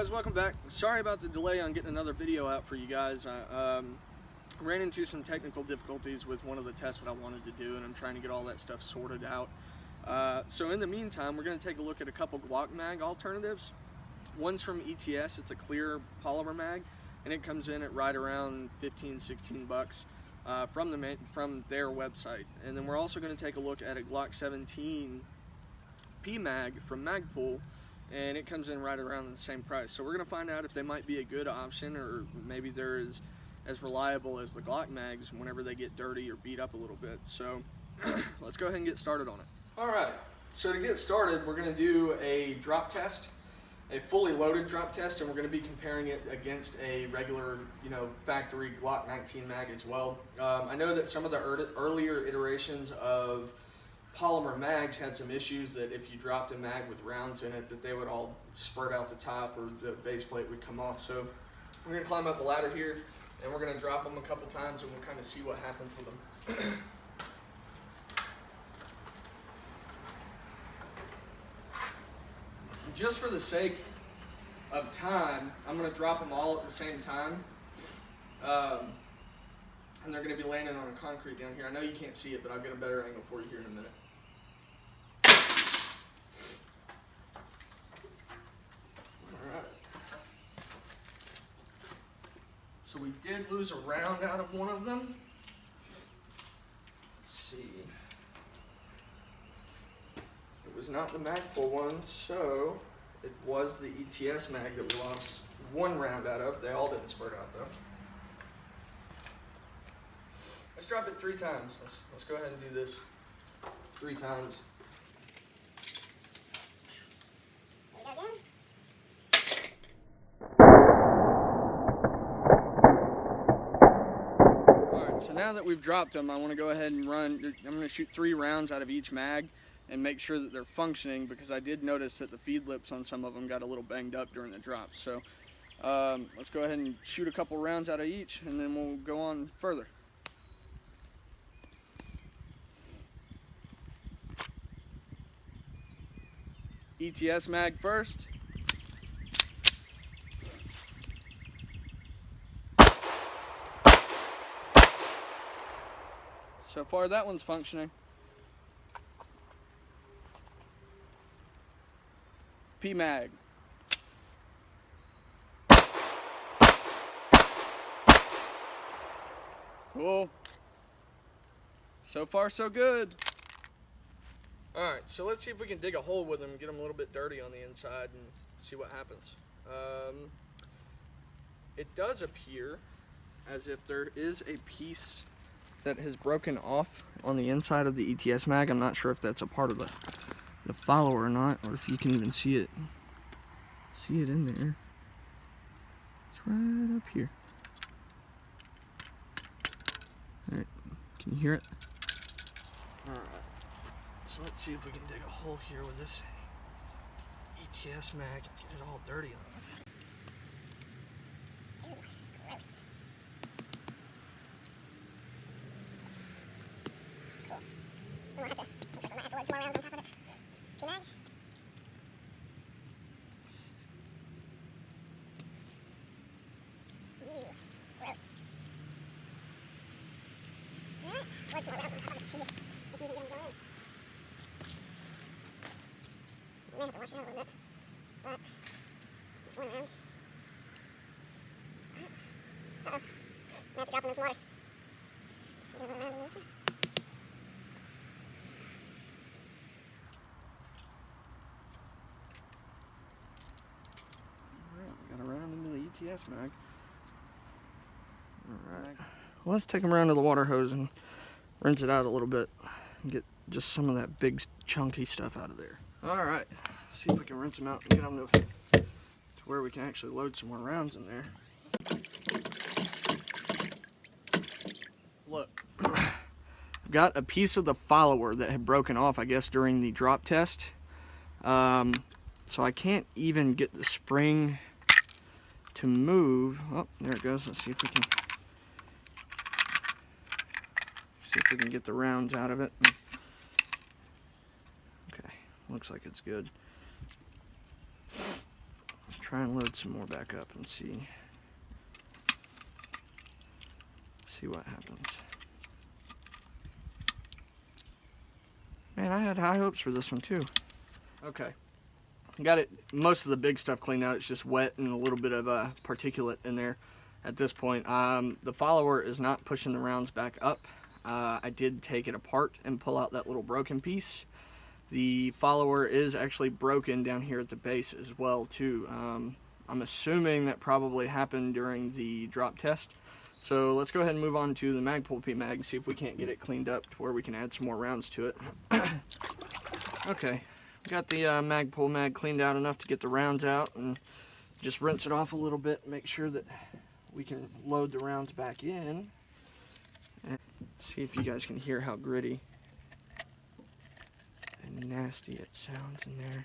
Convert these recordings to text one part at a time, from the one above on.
guys, welcome back. Sorry about the delay on getting another video out for you guys. I ran into some technical difficulties with one of the tests that I wanted to do, and I'm trying to get all that stuff sorted out. So in the meantime, we're going to take a look at a couple Glock mag alternatives. One's from ETS, it's a clear polymer mag, and it comes in at right around 15-16 bucks from their website. And then we're also going to take a look at a Glock 17 P mag from Magpul, and it comes in right around the same price. So we're going to find out if they might be a good option, or maybe they're as reliable as the Glock mags whenever they get dirty or beat up a little bit. So let's go ahead and get started on it. Alright, so to get started, we're going to do a drop test, a fully loaded drop test, and we're going to be comparing it against a regular, factory Glock 19 mag as well. I know that some of the earlier iterations of polymer mags had some issues that if you dropped a mag with rounds in it, that they would all spurt out the top or the base plate would come off. So we're going to climb up the ladder here, and we're going to drop them a couple times, and we'll kind of see what happens with them. Just for the sake of time, I'm going to drop them all at the same time. And they're going to be landing on a concrete down here. I know you can't see it, but I'll get a better angle for you here in a minute. Alright. So we did lose a round out of one of them. Let's see. It was not the Magpul one, so it was the ETS mag that we lost one round out of. They all didn't spurt out though. Let's drop it 3 times. Let's go ahead and do this 3 times. Alright, so now that we've dropped them, I want to go ahead and run. I'm going to shoot 3 rounds out of each mag and make sure that they're functioning, because I did notice that the feed lips on some of them got a little banged up during the drop. So let's go ahead and shoot a couple rounds out of each, and then we'll go on further. ETS mag first. So far that one's functioning. P mag. Cool. So far so good. Alright, so let's see if we can dig a hole with them and get them a little bit dirty on the inside and see what happens. It does appear as if there is a piece that has broken off on the inside of the ETS mag. I'm not sure if that's a part of the follower or not, or if you can even see it in there. It's right up here. Alright, can you hear it? Alright, so let's see if we can dig a hole here with this ETS mag and get it all dirty on it. Ew, gross. Cool. We might have to load some more rounds on top of it. P-mag. Ew, gross. Alright, let's load some more rounds on top of it. See if we can get them going in. We may have to wash it out a little bit, but it's one round. Uh-oh. We have to drop in this water. Get another round in this one. Alright, we got a round into the ETS mag. Alright. Well, let's take them around to the water hose and rinse it out a little bit and get just some of that big chunky stuff out of there. Alright, see if we can rinse them out and get them to where we can actually load some more rounds in there. Look, I've got a piece of the follower that had broken off, I guess, during the drop test. So I can't even get the spring to move. Oh, there it goes. Let's see if we can get the rounds out of it. Okay, looks like it's good. Let's try and load some more back up and see what happens. Man, I had high hopes for this one too. Okay, got it. Most of the big stuff cleaned out. It's just wet and a little bit of particulate in there at this point. The follower is not pushing the rounds back up. I did take it apart and pull out that little broken piece. The follower is actually broken down here at the base as well too. I'm assuming that probably happened during the drop test. So let's go ahead and move on to the Magpul P-Mag and see if we can't get it cleaned up to where we can add some more rounds to it. Okay, got the Magpul mag cleaned out enough to get the rounds out, and just rinse it off a little bit, make sure that we can load the rounds back in. And see if you guys can hear how gritty and nasty it sounds in there.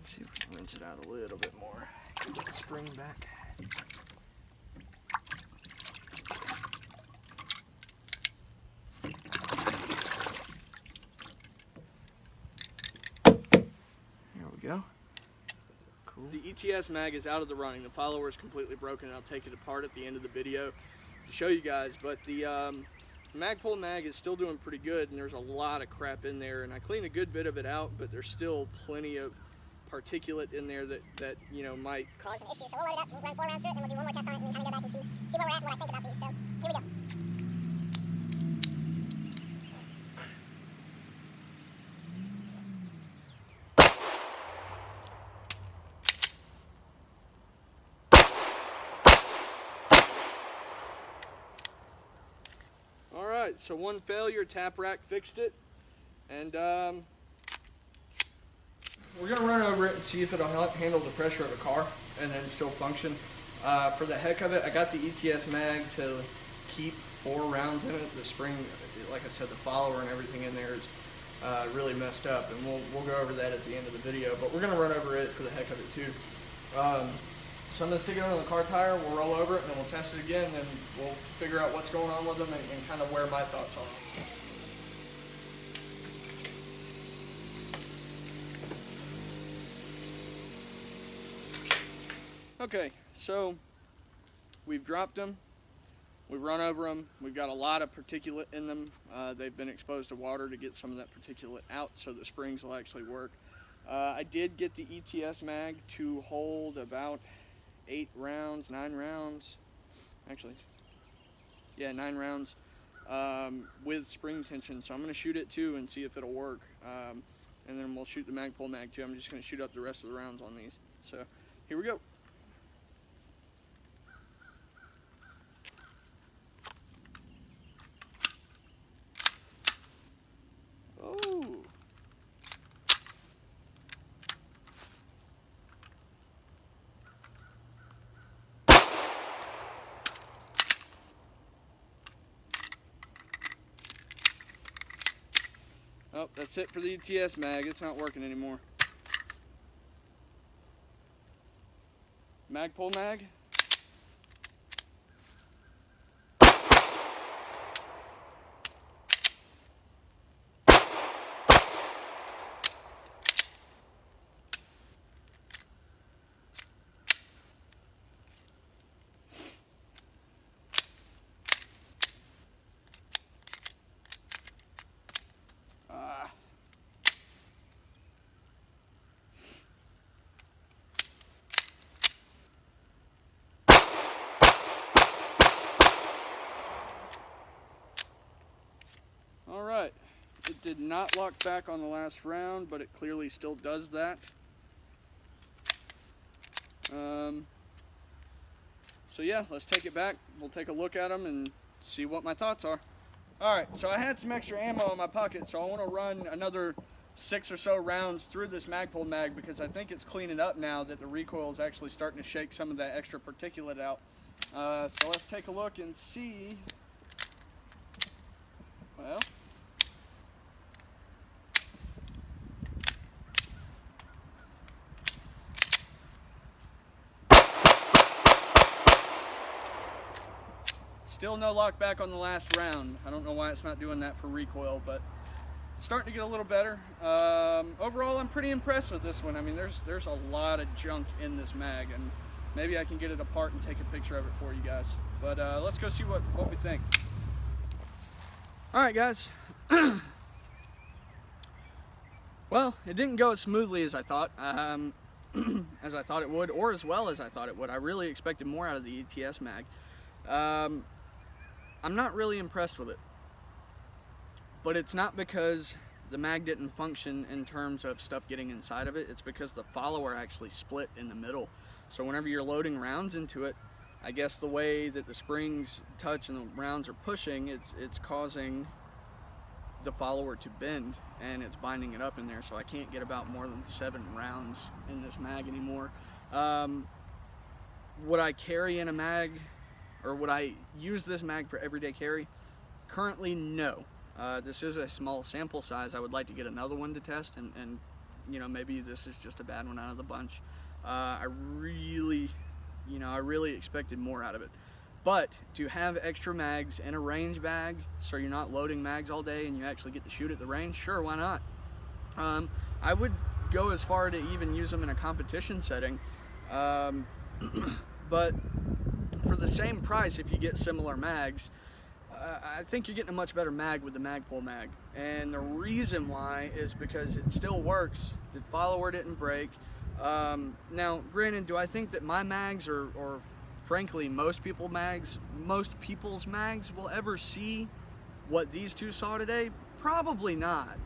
See if we can rinse it out a little bit more. Get the spring back. There we go. Cool. The ETS mag is out of the running. The follower is completely broken. I'll take it apart at the end of the video to show you guys. But the Magpul mag is still doing pretty good, and there's a lot of crap in there. And I cleaned a good bit of it out, but there's still plenty of particulate in there that you know might cause some issues. So we'll load it up, we'll run 4 rounds through it, and we'll do one more test on it, and kind of go back and see where we're at and what I think about these. So here we go. All right, so one failure, tap rack fixed it, and we're gonna run over it and see if it'll handle the pressure of a car and then still function. For the heck of it, I got the ETS mag to keep 4 rounds in it. The spring, like I said, the follower and everything in there is really messed up, and we'll go over that at the end of the video. But we're gonna run over it for the heck of it too. So I'm gonna stick it on the car tire. We'll roll over it and then we'll test it again, and we'll figure out what's going on with them and kind of where my thoughts are. Okay, so we've dropped them, we've run over them, we've got a lot of particulate in them. They've been exposed to water to get some of that particulate out so the springs will actually work. I did get the ETS mag to hold about 8 rounds, 9 rounds, actually, yeah, 9 rounds with spring tension. So I'm going to shoot it too and see if it'll work. And then we'll shoot the Magpul mag too. I'm just going to shoot up the rest of the rounds on these. So here we go. Oh, that's it for the ETS mag. It's not working anymore. Magpul mag. Alright, it did not lock back on the last round, but it clearly still does that. So yeah, let's take it back. We'll take a look at them and see what my thoughts are. Alright, so I had some extra ammo in my pocket, so I want to run another 6 or so rounds through this Magpul mag because I think it's cleaning up now that the recoil is actually starting to shake some of that extra particulate out. So let's take a look and see. Well, still no lock back on the last round. I don't know why it's not doing that for recoil, but starting to get a little better. Overall, I'm pretty impressed with this one. I mean, there's a lot of junk in this mag, and maybe I can get it apart and take a picture of it for you guys. But let's go see what we think. All right, guys. Well, it didn't go as smoothly as I thought, as I thought it would, or as well as I thought it would. I really expected more out of the ETS mag. I'm not really impressed with it. But it's not because the mag didn't function in terms of stuff getting inside of it. It's because the follower actually split in the middle. So whenever you're loading rounds into it, I guess the way that the springs touch and the rounds are pushing, it's causing the follower to bend, and it's binding it up in there. So I can't get about more than 7 rounds in this mag anymore. Would I carry in a mag, or would I use this mag for everyday carry? Currently, no. This is a small sample size. I would like to get another one to test, and you know, maybe this is just a bad one out of the bunch. I really expected more out of it. But to have extra mags in a range bag, so you're not loading mags all day and you actually get to shoot at the range, sure, why not? I would go as far to even use them in a competition setting, but for the same price, if you get similar mags, I think you're getting a much better mag with the Magpul mag. And the reason why is because it still works. The follower didn't break. Now, granted, do I think that my mags, or frankly most people's mags will ever see what these two saw today? Probably not.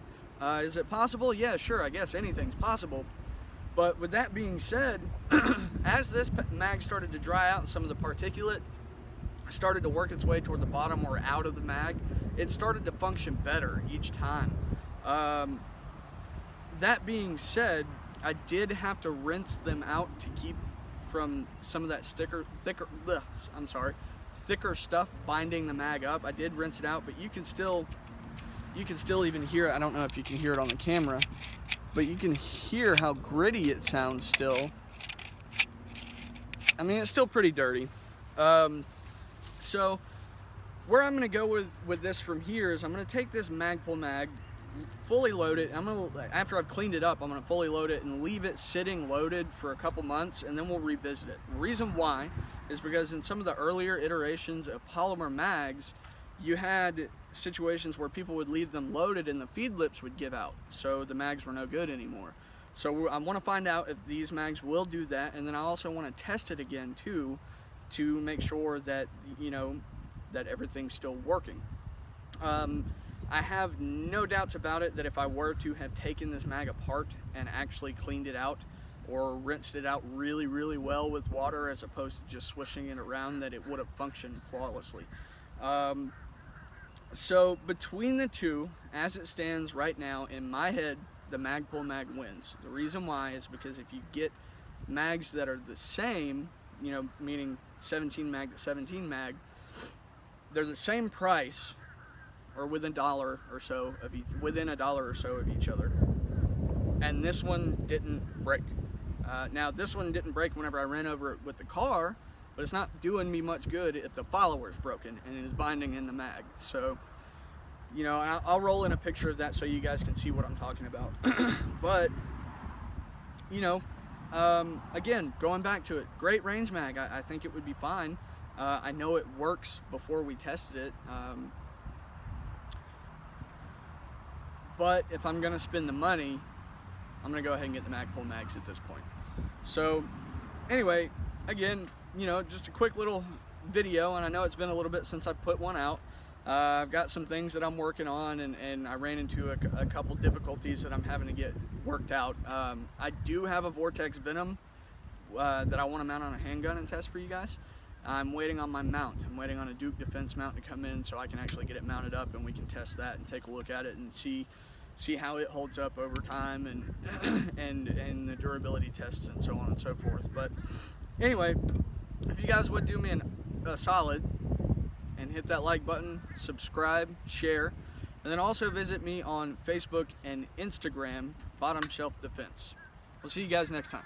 Is it possible? Yeah, sure, I guess anything's possible. But with that being said, as this mag started to dry out and some of the particulate started to work its way toward the bottom or out of the mag, it started to function better each time. That being said, I did have to rinse them out to keep from some of that thicker stuff binding the mag up. I did rinse it out, but you can still even hear it. I don't know if you can hear it on the camera, but you can hear how gritty it sounds still. I mean, it's still pretty dirty. So where I'm going to go with this from here is I'm going to take this Magpul mag, fully load it. After I've cleaned it up, I'm going to fully load it and leave it sitting loaded for a couple months, and then we'll revisit it. The reason why is because in some of the earlier iterations of polymer mags, you had situations where people would leave them loaded and the feed lips would give out, so the mags were no good anymore. So I want to find out if these mags will do that, and then I also want to test it again too, to make sure that, you know, that everything's still working. I have no doubts about it that if I were to have taken this mag apart and actually cleaned it out or rinsed it out really, really well with water as opposed to just swishing it around, that it would have functioned flawlessly. So between the two, as it stands right now, in my head, the Magpul mag wins. The reason why is because if you get mags that are the same, you know, meaning 17 mag to 17 mag, they're the same price, or within $1 or so of each other, and this one didn't break. Now this one didn't break whenever I ran over it with the car, but it's not doing me much good if the follower's broken and it is binding in the mag. So, you know, I'll roll in a picture of that so you guys can see what I'm talking about. But, you know, again, going back to it, great range mag. I think it would be fine. I know it works before we tested it. But if I'm going to spend the money, I'm going to go ahead and get the Magpul mags at this point. So, anyway, again, you know, just a quick little video, and I know it's been a little bit since I put one out. I've got some things that I'm working on, and I ran into a couple difficulties that I'm having to get worked out. I do have a Vortex Venom that I want to mount on a handgun and test for you guys. I'm waiting on my mount. I'm waiting on a Duke Defense mount to come in so I can actually get it mounted up, and we can test that and take a look at it and see how it holds up over time, and the durability tests and so on and so forth. But anyway, if you guys would do me a solid and hit that like button, subscribe, share, and then also visit me on Facebook and Instagram, Bottom Shelf Defense. We'll see you guys next time.